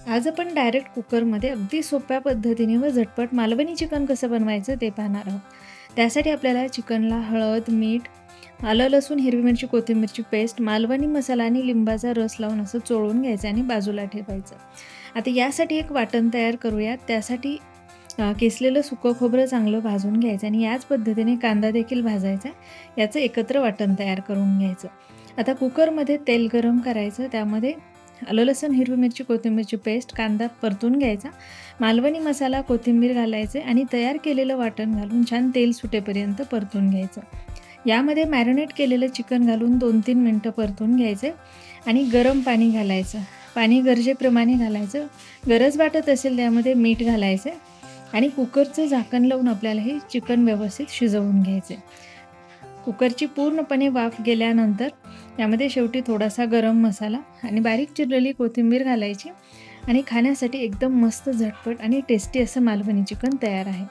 आज आपण डायरेक्ट कुकरमध्ये अगदी सोप्या पद्धतीने व झटपट मालवणी चिकन कसं बनवायचं ते पाहणार आहोत. त्यासाठी आपल्याला चिकनला हळद, मीठ, आलं, लसूण, हिरवी मिरची, कोथिंबीरची पेस्ट, मालवणी मसाला आणि लिंबाचा रस लावून असं चोळून घ्यायचं आणि बाजूला ठेवायचं. आता यासाठी एक वाटण तयार करूयात. त्यासाठी किसलेलं सुकं खोबरं चांगलं भाजून घ्यायचं आणि याच पद्धतीने कांदा देखील भाजायचा. याचं एकत्र वाटण तयार करून घ्यायचं. आता कुकरमध्ये तेल गरम करायचं. त्यामध्ये आलं, लसूण, हिरवी मिरची, कोथिंबीरची पेस्ट, कांदा परतून घ्यायचा, मालवणी मसाला, कोथिंबीर घालायचे आणि तयार केलेलं वाटण घालून छान तेल सुटेपर्यंत परतून घ्यायचं. यामध्ये मॅरिनेट केलेलं चिकन घालून 2-3 मिनटं परतून घ्यायचे आणि गरम पाणी घालायचं. पाणी गरजेप्रमाणे घालायचं. गरज वाटत असेल त्यामध्ये मीठ घालायचे आणि कुकरचं झाकण लावून आपल्याला हे चिकन व्यवस्थित शिजवून घ्यायचे. कुकरची पूर्णपणे वाफ गेल्यानंतर यामध्ये शेवटी थोडासा गरम मसाला आणि बारीक चिरलेली कोथिंबीर घालायची आणि खाण्यासाठी एकदम मस्त झटपट आणि टेस्टी असं मालवणी चिकन तयार आहे.